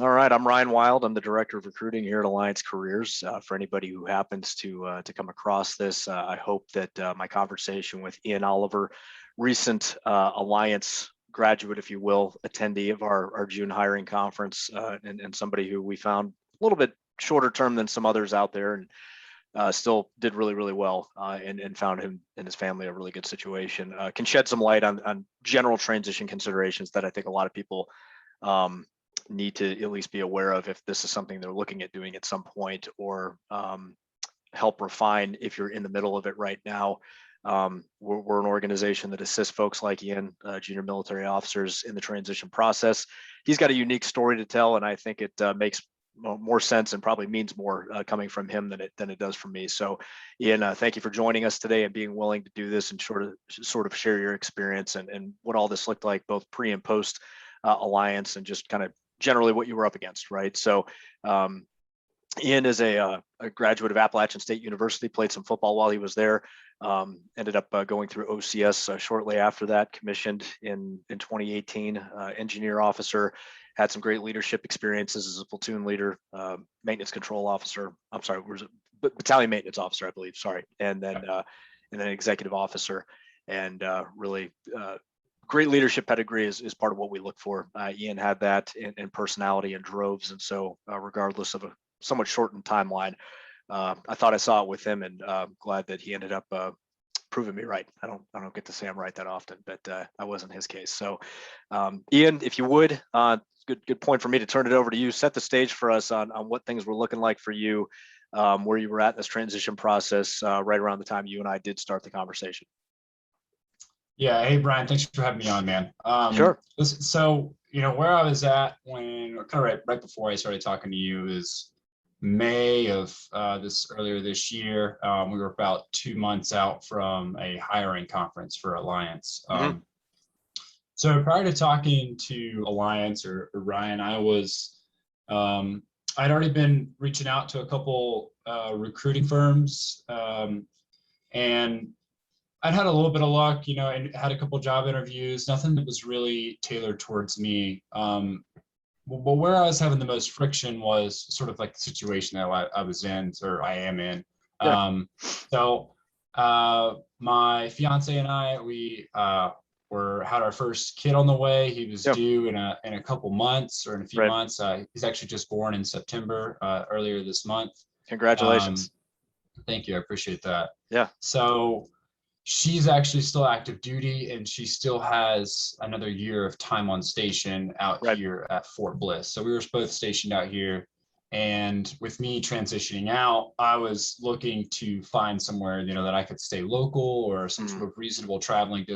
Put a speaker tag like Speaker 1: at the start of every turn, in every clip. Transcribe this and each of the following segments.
Speaker 1: All right, I'm Ryan Wild. I'm the director of recruiting here at Alliance Careers. For anybody who happens to come across this, I hope that my conversation with Ian Oliver, recent Alliance graduate, if you will, attendee of our June hiring conference, and somebody who we found a little bit shorter term than some others out there, and still did really, really well, and found him and his family a really good situation. Can shed some light on general transition considerations that I think a lot of people need to at least be aware of if this is something they're looking at doing at some point, or help refine if you're in the middle of it right now. We're an organization that assists folks like Ian, junior military officers, in the transition process. He's got a unique story to tell, and I think it makes more sense and probably means more coming from him than it does from me. So, Ian, thank you for joining us today and being willing to do this and sort of share your experience and what all this looked like, both pre and post Alliance, and just kind of generally what you were up against, right? So Ian is a graduate of Appalachian State University, played some football while he was there, ended up going through OCS shortly after that, commissioned in 2018, engineer officer, had some great leadership experiences as a platoon leader, maintenance control officer, I'm sorry, was it battalion maintenance officer, I believe, sorry, and then executive officer, and really great leadership pedigree is part of what we look for. Ian had that in personality and droves. And so regardless of a somewhat shortened timeline, I thought I saw it with him, and glad that he ended up proving me right. I don't get to say I'm right that often, but that wasn't his case. So Ian, if you would, good point for me to turn it over to you. Set the stage for us on what things were looking like for you, where you were at in this transition process right around the time you and I did start the conversation.
Speaker 2: Yeah. Hey, Brian, thanks for having me on, man.
Speaker 1: Sure.
Speaker 2: So, where I was at when kind of right before I started talking to you is May of earlier this year. We were about 2 months out from a hiring conference for Alliance. So prior to talking to Alliance or Ryan, I'd already been reaching out to a couple recruiting firms, and I'd had a little bit of luck, and had a couple job interviews, nothing that was really tailored towards me. But where I was having the most friction was sort of like the situation that I was in, or I am in.
Speaker 1: Yeah.
Speaker 2: So my fiance and I, we had our first kid on the way. He was due in a couple months, or in a few months. He's actually just born in September, earlier this month.
Speaker 1: Congratulations.
Speaker 2: Thank you. I appreciate that.
Speaker 1: Yeah.
Speaker 2: So she's actually still active duty, and she still has another year of time on station out here at Fort Bliss. So we were both stationed out here. And with me transitioning out, I was looking to find somewhere, that I could stay local, or some sort of reasonable traveling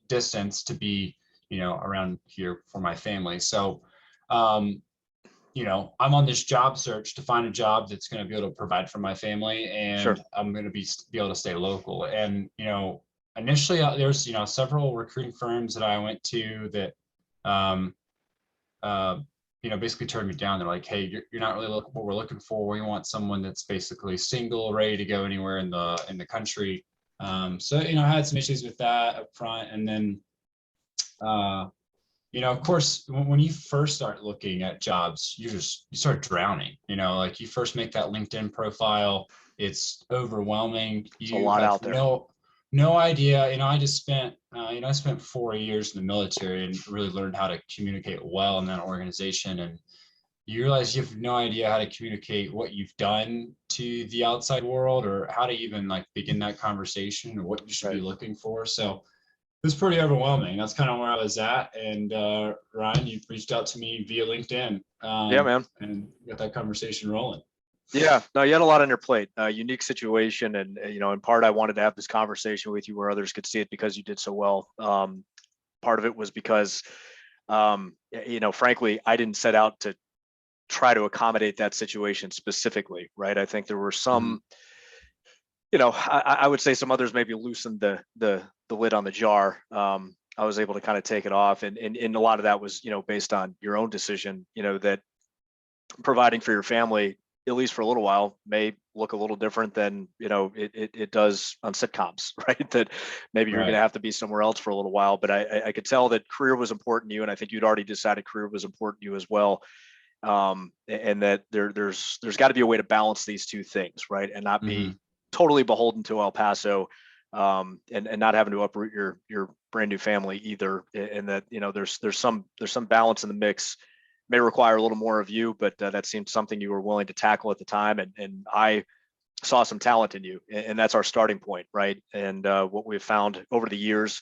Speaker 2: distance to be, around here for my family. So, I'm on this job search to find a job that's going to be able to provide for my family, and I'm going to be able to stay local. And, initially there's, several recruiting firms that I went to that, basically turned me down. They're like, hey, you're not really what we're looking for. We want someone that's basically single, ready to go anywhere in the country. So, I had some issues with that up front. And then, of course, when you first start looking at jobs, you start drowning. Like, you first make that LinkedIn profile, it's overwhelming.
Speaker 1: There's a lot out there.
Speaker 2: No idea. I just spent, I spent 4 years in the military and really learned how to communicate well in that organization. And you realize you have no idea how to communicate what you've done to the outside world, or how to even begin that conversation, or what you should be looking for. So it was pretty overwhelming. That's kind of where I was at. And Ryan, you reached out to me via LinkedIn.
Speaker 1: Yeah, man.
Speaker 2: And got that conversation rolling.
Speaker 1: Yeah, no, you had a lot on your plate, unique situation. And, in part, I wanted to have this conversation with you where others could see it because you did so well. Part of it was because, frankly, I didn't set out to try to accommodate that situation specifically, right? I think there were some, I would say some others maybe loosened the lid on the jar. I was able to kind of take it off. And a lot of that was, based on your own decision, that providing for your family, at least for a little while, may look a little different than it does on sitcoms, right? That maybe you're going to have to be somewhere else for a little while. But I could tell that career was important to you, and I think you'd already decided career was important to you as well. and that there's got to be a way to balance these two things, right, and not be
Speaker 2: Hmm.
Speaker 1: totally beholden to El Paso, and not having to uproot your brand new family either, and that there's some balance in the mix. May require a little more of you, but that seemed something you were willing to tackle at the time, and I saw some talent in you, and that's our starting point, right? And what we've found over the years,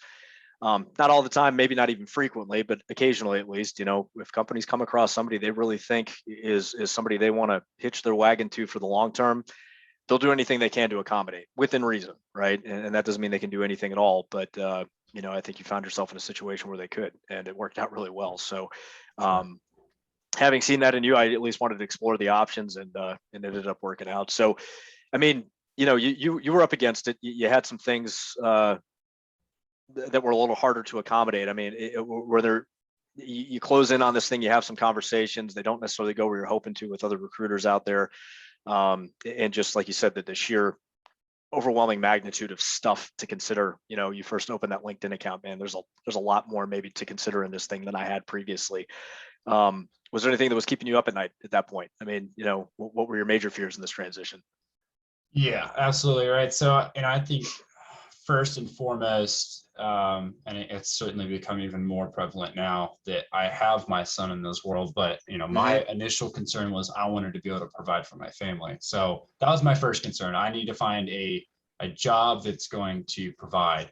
Speaker 1: not all the time, maybe not even frequently, but occasionally at least, if companies come across somebody they really think is somebody they want to hitch their wagon to for the long term, they'll do anything they can to accommodate within reason, right? And that doesn't mean they can do anything at all, but I think you found yourself in a situation where they could, and it worked out really well. So,
Speaker 2: Sure.
Speaker 1: um, having seen that in you, I at least wanted to explore the options, and it ended up working out. So, I mean, you were up against it. You had some things that were a little harder to accommodate. I mean, were there? You close in on this thing, you have some conversations. They don't necessarily go where you're hoping to with other recruiters out there, and just like you said, that the sheer overwhelming magnitude of stuff to consider. You first open that LinkedIn account, man. There's a lot more maybe to consider in this thing than I had previously. Was there anything that was keeping you up at night at that point? I mean, what were your major fears in this transition?
Speaker 2: Yeah, absolutely right. So, and I think first and foremost, and it's certainly become even more prevalent now that I have my son in this world. But
Speaker 1: Hmm.
Speaker 2: my initial concern was I wanted to be able to provide for my family. So that was my first concern. I need to find a job that's going to provide.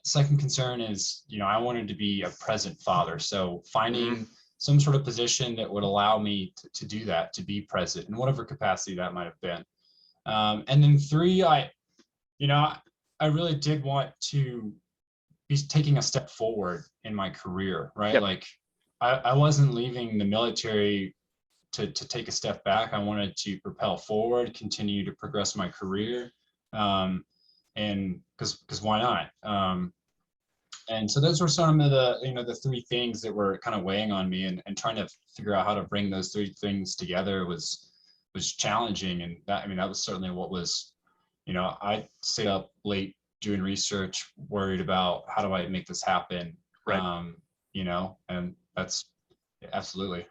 Speaker 2: Second concern is, I wanted to be a present father. So
Speaker 1: Hmm.
Speaker 2: finding some sort of position that would allow me to do that, to be present in whatever capacity that might have been. And then three, you know, I really did want to be taking a step forward in my career, right?
Speaker 1: Yep.
Speaker 2: Like I wasn't leaving the military to take a step back. I wanted to propel forward, continue to progress my career. Um, and because why not? And so those were some of the three things that were kind of weighing on me, and trying to figure out how to bring those three things together was challenging. And that, I mean, that was certainly what was, I stayed up late doing research, worried about how do I make this happen.
Speaker 1: Right.
Speaker 2: And that's absolutely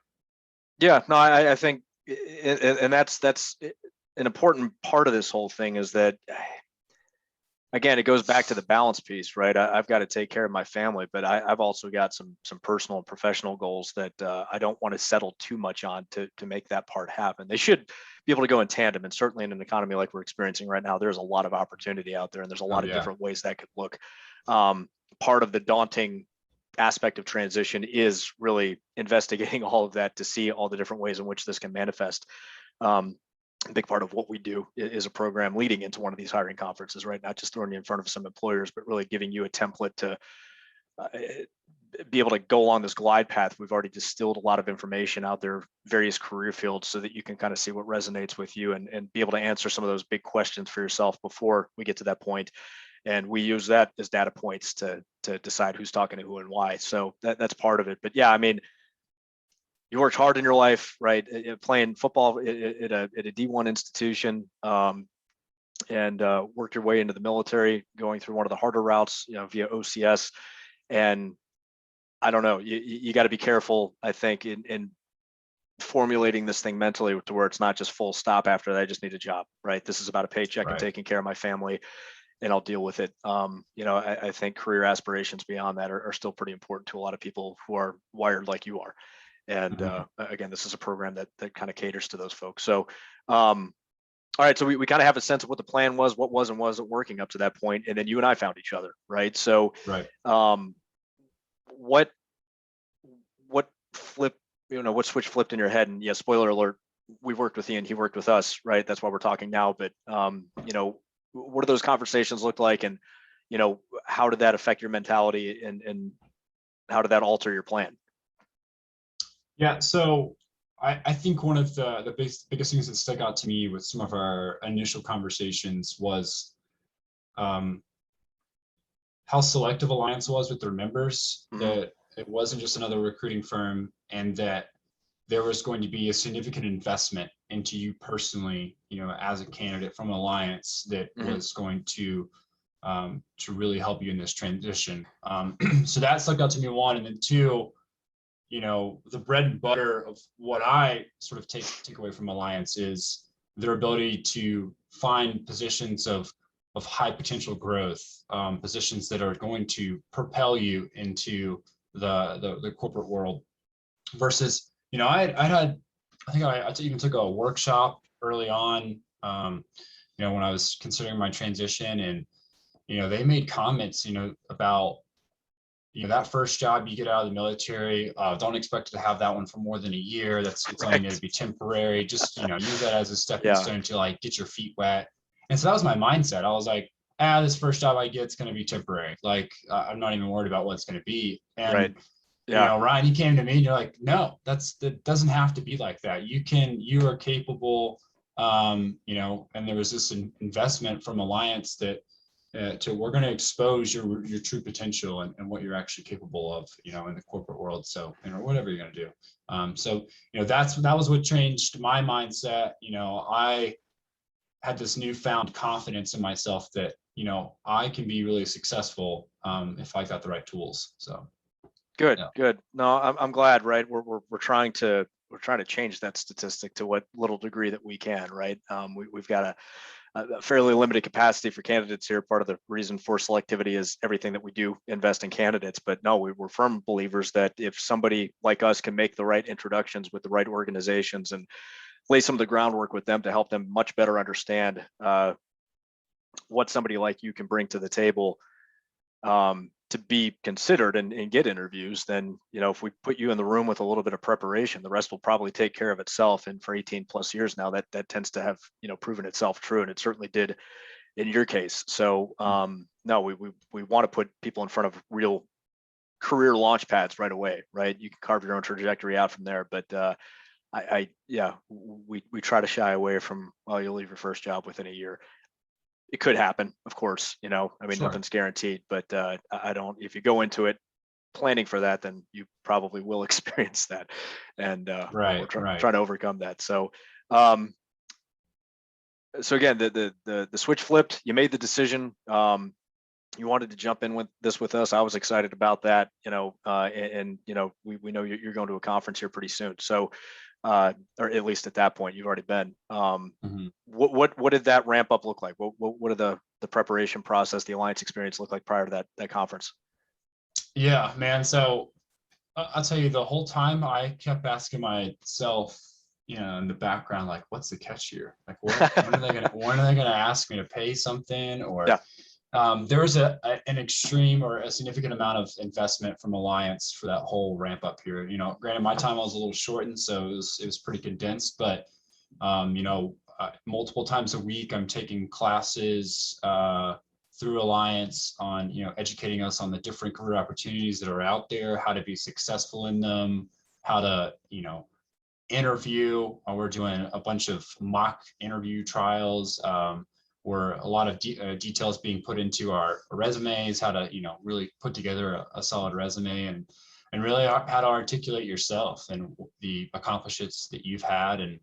Speaker 1: Yeah. No, I think, and that's an important part of this whole thing is that, again, it goes back to the balance piece, right? I've got to take care of my family, but I've also got some personal and professional goals that I don't want to settle too much on to make that part happen. They should be able to go in tandem, and certainly in an economy like we're experiencing right now, there's a lot of opportunity out there, and there's a
Speaker 2: oh
Speaker 1: lot of
Speaker 2: yeah.
Speaker 1: different ways that could look. Part of the daunting aspect of transition is really investigating all of that to see all the different ways in which this can manifest. Um, a big part of what we do is a program leading into one of these hiring conferences, right? Not just throwing you in front of some employers, but really giving you a template to uh, be able to go along this glide path. We've already distilled a lot of information out there, various career fields, so that you can kind of see what resonates with you, and be able to answer some of those big questions for yourself before we get to that point. And we use that as data points to decide who's talking to who and why. So that's part of it. But yeah, I mean, you worked hard in your life, right? Playing football at a D1 institution, and worked your way into the military, going through one of the harder routes, via OCS. And I don't know, you got to be careful, I think, in formulating this thing mentally to where it's not just full stop after that. I just need a job, right? This is about a paycheck and
Speaker 2: Right.
Speaker 1: taking care of my family, and I'll deal with it. I think career aspirations beyond that are still pretty important to a lot of people who are wired like you are. And
Speaker 2: Mhm.
Speaker 1: again, this is a program that kind of caters to those folks. So, all right, so we kind of have a sense of what the plan was, what was and wasn't working up to that point, and then you and I found each other, right? So,
Speaker 2: Right.
Speaker 1: um, what what flip, what switch flipped in your head? And yeah, spoiler alert, we worked with Ian, he worked with us, right? That's why we're talking now. But what do those conversations look like, and how did that affect your mentality, and how did that alter your plan?
Speaker 2: Yeah. So I think one of the biggest things that stuck out to me with some of our initial conversations was um, how selective Alliance was with their members,
Speaker 1: Hmm.
Speaker 2: that it wasn't just another recruiting firm, and that there was going to be a significant investment into you personally, as a candidate from Alliance that
Speaker 1: Hmm.
Speaker 2: was going to really help you in this transition. So that stuck out to me, one. And then two, the bread and butter of what I sort of take away from Alliance is their ability to find positions of high potential growth, positions that are going to propel you into the corporate world. Versus, I think I even took a workshop early on, when I was considering my transition, and they made comments, about that first job you get out of the military, don't expect to have that one for more than a year. It's only going to be temporary. Just use that as a stepping
Speaker 1: Yeah.
Speaker 2: stone to like get your feet wet. And so that was my mindset. I was like, this first job I get, it's going to be temporary. Like I'm not even worried about what it's going to be. And
Speaker 1: Right. Yeah.
Speaker 2: Ryan, you came to me and you're like, no, that doesn't have to be like that. You are capable. And there was this investment from Alliance that we're going to expose your true potential and what you're actually capable of, in the corporate world. So, whatever you're going to do. So, that was what changed my mindset. I had this newfound confidence in myself that, I can be really successful if I got the right tools. So.
Speaker 1: Good,
Speaker 2: Yeah.
Speaker 1: good. No, I'm glad, right? We're trying to change that statistic to what little degree that we can, right? We've got a fairly limited capacity for candidates here. Part of the reason for selectivity is everything that we do invest in candidates. But no, we're firm believers that if somebody like us can make the right introductions with the right organizations and lay some of the groundwork with them to help them much better understand what somebody like you can bring to the table, to be considered and get interviews, then if we put you in the room with a little bit of preparation, the rest will probably take care of itself. And for 18 plus years now, that tends to have proven itself true, and it certainly did in your case. So no, we want to put people in front of real career launch pads right away, right? You can carve your own trajectory out from there, but we try to shy away from, well, you'll leave your first job within a year. It could happen, of course, I mean,
Speaker 2: Sure.
Speaker 1: nothing's guaranteed, but I don't, if you go into it planning for that, then you probably will experience that. And we're
Speaker 2: Right.
Speaker 1: trying to overcome that. So, so again, the switch flipped, you made the decision. You wanted to jump in with this with us. I was excited about that, and we know you're going to a conference here pretty soon. So, or at least at that point, you've already been.
Speaker 2: Mhm.
Speaker 1: What did that ramp up look like? What did the preparation process, the Alliance experience look like prior to that conference?
Speaker 2: Yeah, man. So I'll tell you, the whole time I kept asking myself, in the background, like, what's the catch here? Like, when are they gonna ask me to pay something? Or
Speaker 1: Yeah.
Speaker 2: there was an extreme or a significant amount of investment from Alliance for that whole ramp up period. Granted, my time was a little shortened, so it was pretty condensed, but multiple times a week, I'm taking classes through Alliance on, educating us on the different career opportunities that are out there, how to be successful in them, how to, interview. We're doing a bunch of mock interview trials, where a lot of details being put into our resumes, how to, really put together a solid resume, and really how to articulate yourself and the accomplishments that you've had. And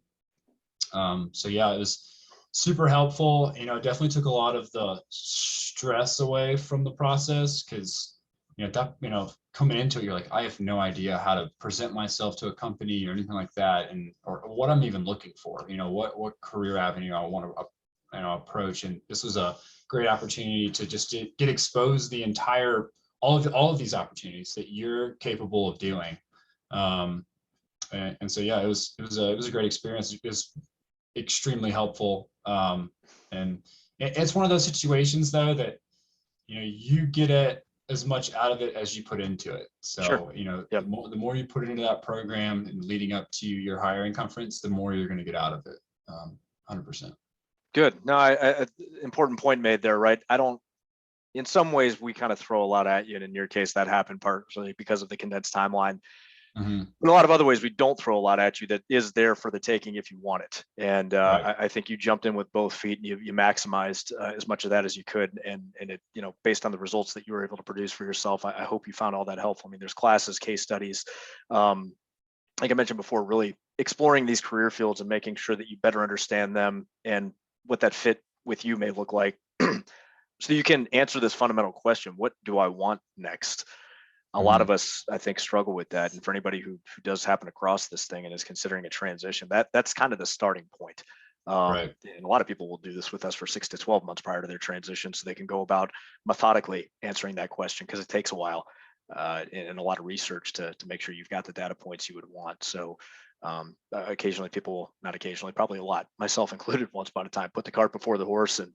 Speaker 2: so yeah, it was super helpful. Definitely took a lot of the stress away from the process, because coming into it, you're like, I have no idea how to present myself to a company or anything like that, and or what I'm even looking for. What career avenue I want to approach. And this was a great opportunity to just get exposed the entire all of these opportunities that you're capable of doing. And so yeah, it was a great experience. It was extremely helpful. And it's one of those situations though that you get as much out of it as you put into it. So
Speaker 1: Sure. Yep.
Speaker 2: the more you put into that program and leading up to your hiring conference, the more you're going to get out of it. 100%.
Speaker 1: Good. No, important point made there, right? I don't. In some ways, we kind of throw a lot at you, and in your case, that happened partially because of the condensed timeline.
Speaker 2: Mm-hmm.
Speaker 1: In a lot of other ways, we don't throw a lot at you that is there for the taking if you want it. And
Speaker 2: Right.
Speaker 1: I think you jumped in with both feet, and you maximized as much of that as you could. And it, based on the results that you were able to produce for yourself, I hope you found all that helpful. I mean, there's classes, case studies, like I mentioned before, really exploring these career fields and making sure that you better understand them and what that fit with you may look like. So you can answer this fundamental question: what do I want next? A lot of us, I think, struggle with that. And for anybody who does happen to cross this thing and is considering a transition, that's kind of the starting point.
Speaker 2: Right.
Speaker 1: And a lot of people will do this with us for 6 to 12 months prior to their transition, so they can go about methodically answering that question, because it takes a while and a lot of research to make sure you've got the data points you would want. So occasionally people, not occasionally, probably a lot, myself included, once upon a time, put the cart before the horse and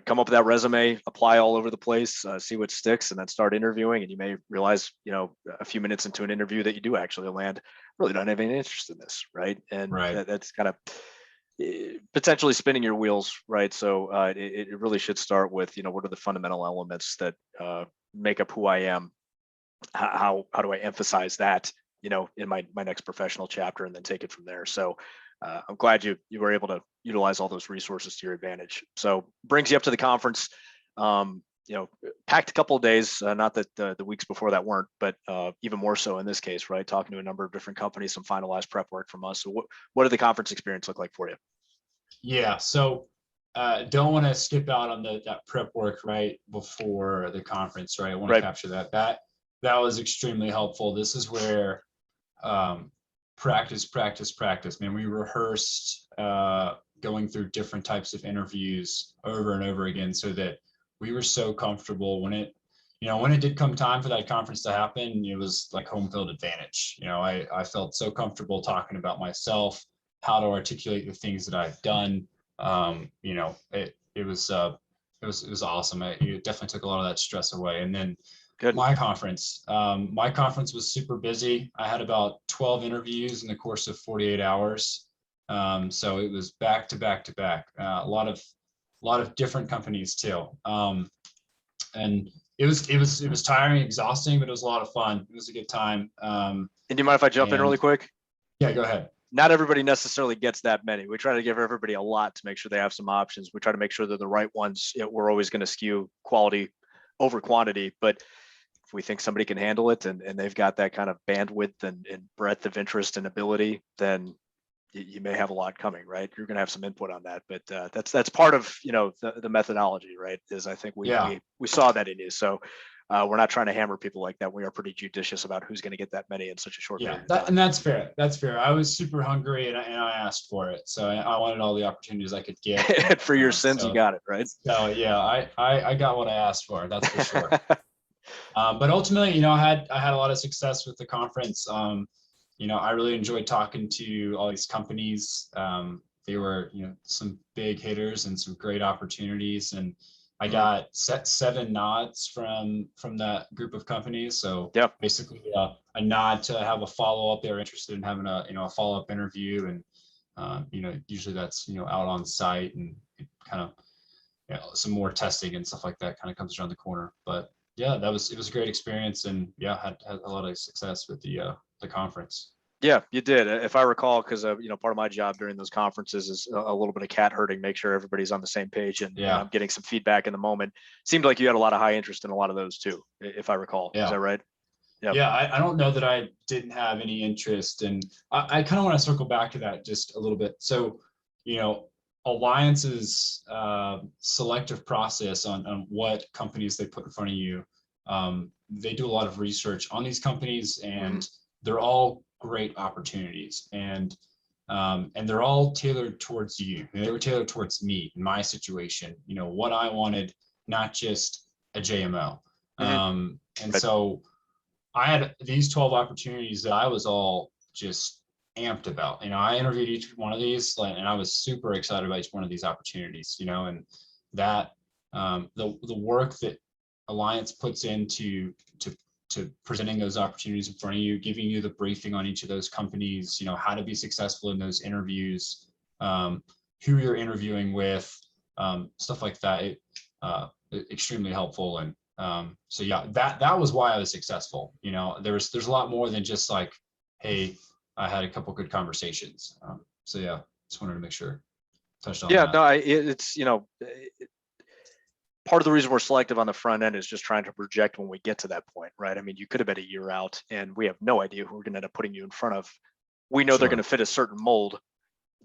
Speaker 1: come up with that resume, apply all over the place, see what sticks, and then start interviewing. And you may realize, a few minutes into an interview that you do actually land, really don't have any interest in this, right? And
Speaker 2: Right.
Speaker 1: that's kind of potentially spinning your wheels, right? So it really should start with, what are the fundamental elements that make up who I am? How do I emphasize that, in my next professional chapter, and then take it from there. So I'm glad you were able to utilize all those resources to your advantage. So brings you up to the conference. Packed a couple of days, not that the weeks before that weren't, but even more so in this case, right? Talking to a number of different companies, some finalized prep work from us. So what did the conference experience look like for you?
Speaker 2: Yeah. So don't want to skip out on that prep work right before the conference, right? I want to
Speaker 1: Right.
Speaker 2: capture that. That was extremely helpful. This is where practice. Man, we rehearsed going through different types of interviews over and over again, so that we were so comfortable when it did come time for that conference to happen. It was like home field advantage. I felt so comfortable talking about myself, how to articulate the things that I've done. It was awesome. It definitely took a lot of that stress away. And then
Speaker 1: Good.
Speaker 2: my conference was super busy. I had about 12 interviews in the course of 48 hours. So it was back to back to back. A lot of different companies too. And it was tiring, exhausting, but it was a lot of fun. It was a good time.
Speaker 1: And do you mind if I jump in really quick?
Speaker 2: Yeah, go ahead.
Speaker 1: Not everybody necessarily gets that many. We try to give everybody a lot to make sure they have some options. We try to make sure they're the right ones. We're always going to skew quality over quantity, but if we think somebody can handle it and they've got that kind of bandwidth and breadth of interest and ability, then you may have a lot coming, right? You're going to have some input on that, but that's part of the methodology, right? Is I think we saw that in you. So we're not trying to hammer people like that. We are pretty judicious about who's going to get that many in such a short period of time.
Speaker 2: And that's fair. That's fair. I was super hungry and I asked for it, so I wanted all the opportunities I could get.
Speaker 1: For your sins, you got it, right?
Speaker 2: So yeah, I got what I asked for. That's for sure. But ultimately, I had a lot of success with the conference. I really enjoyed talking to all these companies. They were, some big hitters and some great opportunities. And I got 7 nods from that group of companies. So basically a nod to have a follow-up. They're interested in having a follow-up interview. And, usually that's, out on site, and it kind of, some more testing and stuff like that kind of comes around the corner. But yeah, it was a great experience, and had a lot of success with the conference.
Speaker 1: Yeah, you did. If I recall, because part of my job during those conferences is a little bit of cat herding, make sure everybody's on the same page, and I'm getting some feedback in the moment. Seemed like you had a lot of high interest in a lot of those too, if I recall.
Speaker 2: Yeah.
Speaker 1: Is that right?
Speaker 2: Yep. Yeah, I don't know that I didn't have any interest, and I kind of want to circle back to that just a little bit. So, Alliance's selective process on what companies they put in front of you. They do a lot of research on these companies, and they're all great opportunities, and they're all tailored towards you. They were tailored towards me in my situation. What I wanted, not just a JMO. So I had these 12 opportunities that I was all just amped about. I interviewed each one of these, and I was super excited about each one of these opportunities. And that the work that Alliance puts into to presenting those opportunities in front of you, giving you the briefing on each of those companies, how to be successful in those interviews, who you're interviewing with, stuff like that. Extremely helpful. And so yeah, that was why I was successful. There's a lot more than just like, hey, I had a couple good conversations. So yeah, just wanted to make sure touched on that.
Speaker 1: No, it's part of the reason we're selective on the front end is just trying to project when we get to that point, right? I mean, you could have been a year out, and we have no idea who we're going to end up putting you in front of. We know they're going to fit a certain mold.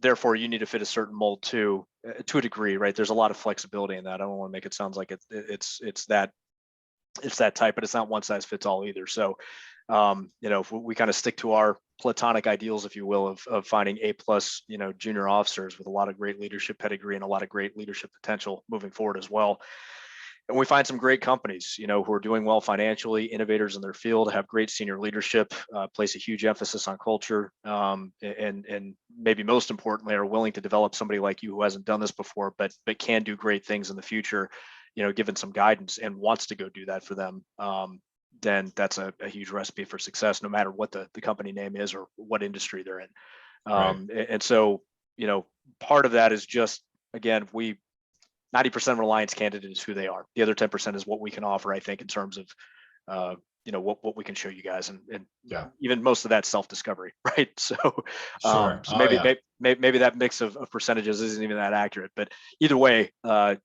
Speaker 1: Therefore, you need to fit a certain mold too, to a degree, right? There's a lot of flexibility in that. I don't want to make it sound like it's that it's that type, but it's not one size fits all either. So, if we kind of stick to our platonic ideals, if you will, of finding A plus, junior officers with a lot of great leadership pedigree and a lot of great leadership potential moving forward as well. And we find some great companies, who are doing well financially, innovators in their field, have great senior leadership, place a huge emphasis on culture, and maybe most importantly, are willing to develop somebody like you who hasn't done this before, but can do great things in the future, given some guidance and wants to go do that for them. Then that's a huge recipe for success, no matter what the company name is or what industry they're in.
Speaker 2: Right.
Speaker 1: And so, part of that is just, again, 90% of Reliance candidate is who they are. The other 10% is what we can offer, I think, in terms of, what we can show you guys, and
Speaker 2: Yeah.
Speaker 1: even most of that self-discovery, right? So,
Speaker 2: Sure.
Speaker 1: so
Speaker 2: Oh,
Speaker 1: maybe,
Speaker 2: yeah.
Speaker 1: maybe that mix of percentages isn't even that accurate, but either way,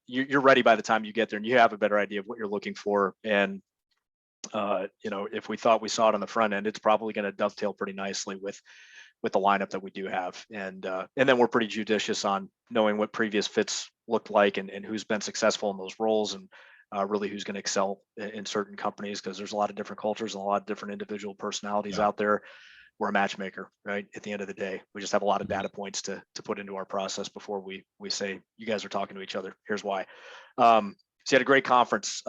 Speaker 1: you're ready by the time you get there, and you have a better idea of what you're looking for. And if we thought we saw it on the front end, it's probably going to dovetail pretty nicely with the lineup that we do have. And then we're pretty judicious on knowing what previous fits looked like, and who's been successful in those roles, and really who's going to excel in certain companies, because there's a lot of different cultures and a lot of different individual personalities
Speaker 2: Yeah.
Speaker 1: out there. We're a matchmaker, right? At the end of the day, we just have a lot of
Speaker 2: Mhm.
Speaker 1: data points to put into our process before we say, you guys are talking to each other. Here's why. So you had a great conference.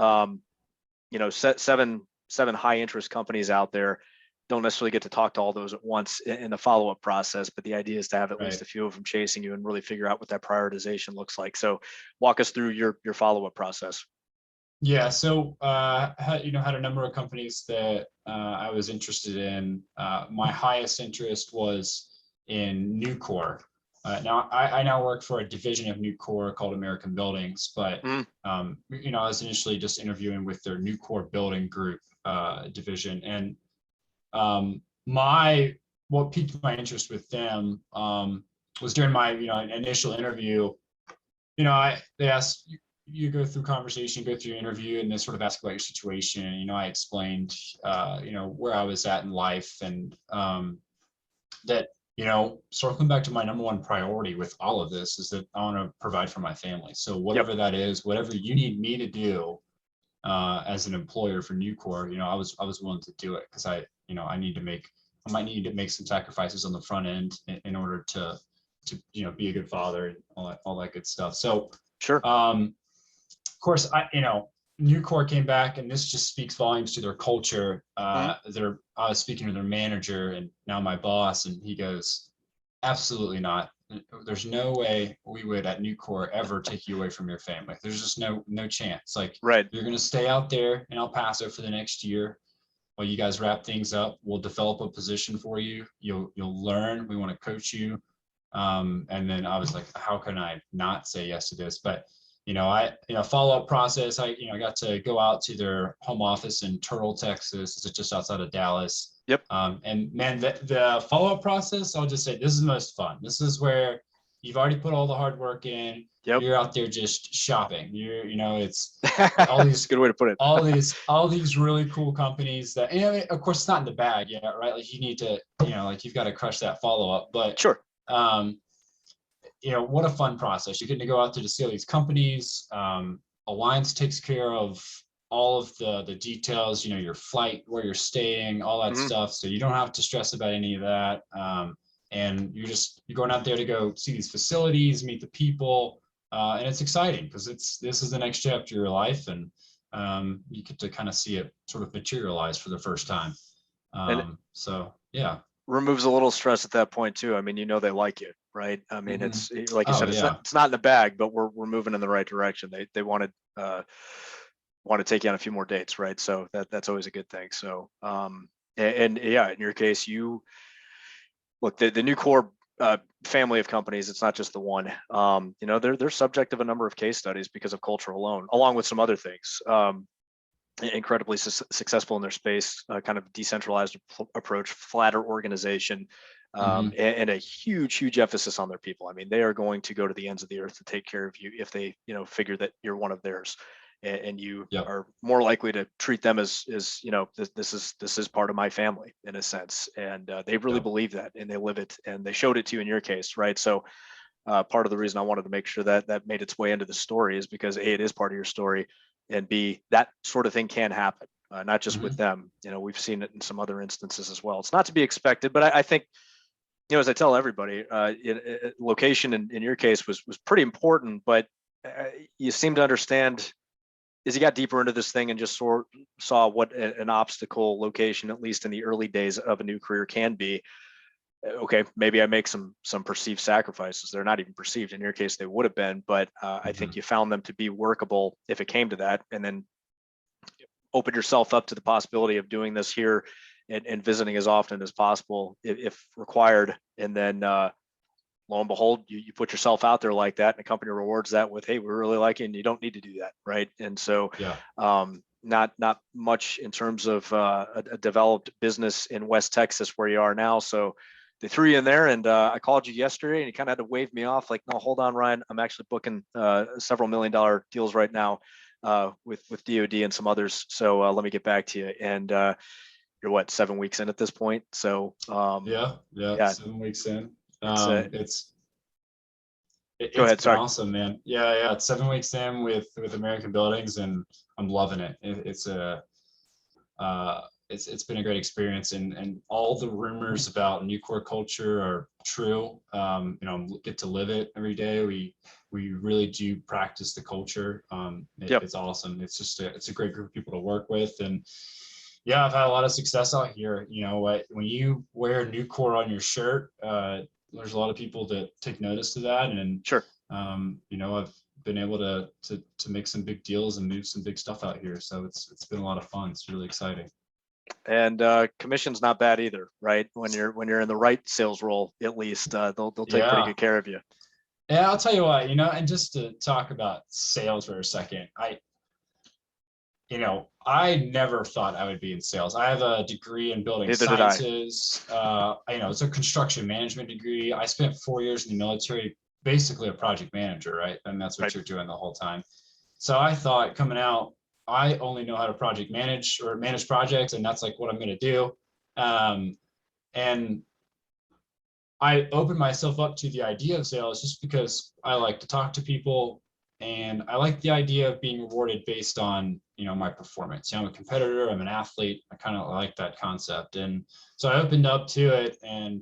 Speaker 1: Seven high interest companies out there. Don't necessarily get to talk to all those at once in the follow-up process, but the idea is to have at least
Speaker 2: Right.
Speaker 1: a few of them chasing you and really figure out what that prioritization looks like. So walk us through your follow-up process.
Speaker 2: Yeah. So, had a number of companies that I was interested in. My highest interest was in Nucor. Now, I now work for a division of Nucor called American Buildings, but
Speaker 1: Mm,
Speaker 2: I was initially just interviewing with their Nucor Building Group division, and my what piqued my interest with them was during my initial interview. They asked you go through conversation, go through your interview, and they sort of ask about your situation. And I explained where I was at in life, and that circling back to my number one priority with all of this is that I want to provide for my family. So
Speaker 1: yep.
Speaker 2: whatever that is, whatever you need me to do as an employer for Nucor, I was willing to do it, because I might need to make some sacrifices on the front end in order to be a good father and all that good stuff. So
Speaker 1: Sure.
Speaker 2: of course, Nucor came back, and this just speaks volumes to their culture.
Speaker 1: Mm,
Speaker 2: I was speaking to their manager, and now my boss, and he goes, absolutely not. There's no way we would at Nucor ever take you away from your family. There's just no chance. Like,
Speaker 1: right.
Speaker 2: you're gonna stay out there in El Paso for the next year while you guys wrap things up. We'll develop a position for you. You'll learn. We want to coach you. And then I was like, how can I not say yes to this? But follow-up process. I got to go out to their home office in Turtle, Texas. It's just outside of Dallas.
Speaker 1: Yep.
Speaker 2: And man, the follow-up process, I'll just say, this is the most fun. This is where you've already put all the hard work in.
Speaker 1: Yep.
Speaker 2: You're out there just shopping. It's all
Speaker 1: That's a
Speaker 2: these
Speaker 1: good way to put it.
Speaker 2: all these really cool companies that, of course, it's not in the bag yet, right? Like, you need to, you've got to crush that follow-up. But
Speaker 1: Sure.
Speaker 2: what a fun process. You're getting to go out there to see all these companies. Alliance takes care of all of the details, your flight, where you're staying, all that
Speaker 1: Mm,
Speaker 2: stuff. So you don't have to stress about any of that. And you're going out there to go see these facilities, meet the people. And it's exciting, because this is the next chapter of your life. And you get to kind of see it sort of materialize for the first time.
Speaker 1: and
Speaker 2: So yeah.
Speaker 1: removes a little stress at that point too. I mean, they like you, right? I mean,
Speaker 2: Mhm.
Speaker 1: it's like you
Speaker 2: Oh
Speaker 1: said,
Speaker 2: yeah.
Speaker 1: it's not in the bag, but we're moving in the right direction. They want to take you on a few more dates, right? So that's always a good thing. So and yeah, in your case, you look, the new core family of companies. It's not just the one. They're subject of a number of case studies because of culture alone, along with some other things. Incredibly successful in their space, kind of decentralized approach, flatter organization,
Speaker 2: Hmm.
Speaker 1: and a huge emphasis on their people. I mean, they are going to go to the ends of the earth to take care of you if they, figure that you're one of theirs, and you
Speaker 2: Yep.
Speaker 1: are more likely to treat them as this is part of my family in a sense, and they really
Speaker 2: Yep.
Speaker 1: believe that, and they live it, and they showed it to you in your case, right? So part of the reason I wanted to make sure that that made its way into the story is because A, it is part of your story, and B, that sort of thing can happen, not just with
Speaker 2: Mhm.
Speaker 1: them. We've seen it in some other instances as well. It's not to be expected, but I think, as I tell everybody, location in your case was pretty important, but you seem to understand as you got deeper into this thing and just saw what an obstacle location, at least in the early days of a new career, can be. Okay, maybe I make some perceived sacrifices. They're not even perceived. In your case, they would have been, but I think
Speaker 2: Mhm.
Speaker 1: you found them to be workable if it came to that, and then open yourself up to the possibility of doing this here and visiting as often as possible if required. And then lo and behold, you put yourself out there like that, and the company rewards that with, hey, we really like you, and you don't need to do that, right? And so,
Speaker 2: Yeah.
Speaker 1: not much in terms of a developed business in West Texas where you are now. So they threw you in there, and I called you yesterday, and you kind of had to wave me off, like, no, hold on, Ryan, I'm actually booking several $1 million deals right now with DoD and some others. So let me get back to you. And you're what, 7 weeks in at this point? So
Speaker 2: Yeah. Yeah.
Speaker 1: yeah,
Speaker 2: 7 weeks in.
Speaker 1: it's
Speaker 2: It's
Speaker 1: go
Speaker 2: it's
Speaker 1: ahead.
Speaker 2: been
Speaker 1: Sorry.
Speaker 2: awesome, man. Yeah, yeah. It's 7 weeks in with American Buildings, and I'm loving it. It's been a great experience, and all the rumors about Nucor culture are true. Get to live it every day. We really do practice the culture.
Speaker 1: Yep.
Speaker 2: It's awesome. It's a great group of people to work with, and yeah, I've had a lot of success out here. When you wear Nucor on your shirt, there's a lot of people that take notice to that, and
Speaker 1: Sure.
Speaker 2: I've been able to make some big deals and move some big stuff out here. So it's been a lot of fun. It's really exciting.
Speaker 1: And commission's not bad either, right? When you're in the right sales role, at least they'll take pretty
Speaker 2: Yeah.
Speaker 1: good care of you.
Speaker 2: Yeah, I'll tell you what, and just to talk about sales for a second, I never thought I would be in sales. I have a degree in building
Speaker 1: Neither did I.
Speaker 2: sciences. It's a construction management degree. I spent 4 years in the military, basically a project manager, right? And that's what
Speaker 1: Right.
Speaker 2: you're doing the whole time. So I thought coming out, I only know how to project manage or manage projects, and that's like what I'm going to do. And I opened myself up to the idea of sales just because I like to talk to people, and I like the idea of being rewarded based on, my performance. I'm a competitor, I'm an athlete. I kind of like that concept. And so I opened up to it, and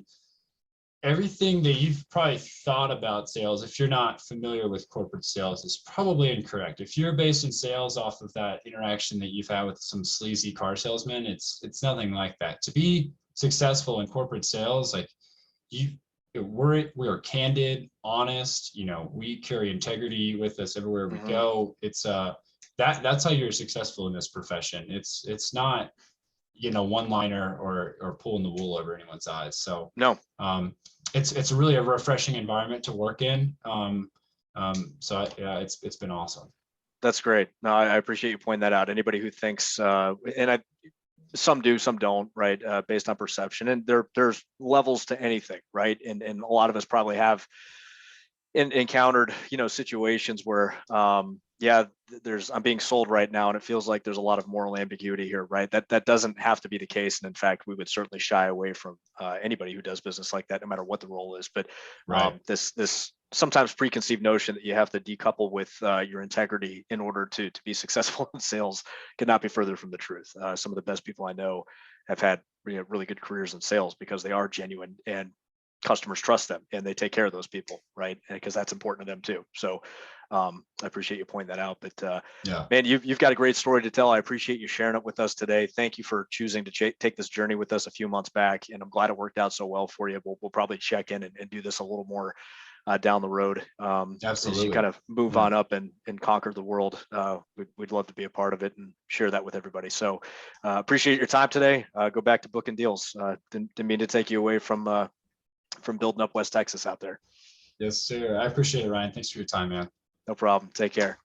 Speaker 2: everything that you've probably thought about sales, if you're not familiar with corporate sales, is probably incorrect. If you're based in sales off of that interaction that you've had with some sleazy car salesman, it's nothing like that. To be successful in corporate sales, like you we're candid, honest, we carry integrity with us everywhere we
Speaker 1: Hmm.
Speaker 2: go. It's that's how you're successful in this profession. It's not, one liner or pulling the wool over anyone's eyes. So
Speaker 1: No,
Speaker 2: it's really a refreshing environment to work in. Yeah, it's been awesome.
Speaker 1: that's great. No, I appreciate you pointing that out. Anybody who thinks, and some do, some don't, right? Based on perception, and there's levels to anything, right? And a lot of us probably have encountered situations where yeah, I'm being sold right now, and it feels like there's a lot of moral ambiguity here, right? That doesn't have to be the case, and in fact we would certainly shy away from anybody who does business like that, no matter what the role is. But
Speaker 2: Right.
Speaker 1: this sometimes preconceived notion that you have to decouple with your integrity in order to be successful in sales could not be further from the truth. Some of the best people I know have had really good careers in sales because they are genuine, and customers trust them, and they take care of those people, right? Because that's important to them too. So I appreciate you pointing that out. But
Speaker 2: Yeah.
Speaker 1: man, you've got a great story to tell. I appreciate you sharing it with us today. Thank you for choosing to take this journey with us a few months back, and I'm glad it worked out so well for you. We'll probably check in and do this a little more down the road as you kind
Speaker 2: Absolutely.
Speaker 1: of move
Speaker 2: Yeah.
Speaker 1: on up and conquer the world. We'd love to be a part of it and share that with everybody. So appreciate your time today. Go back to booking deals. Didn't mean to take you away from building up West Texas out there.
Speaker 2: Yes, sir. I appreciate it, Ryan. Thanks for your time, man.
Speaker 1: No problem. Take care.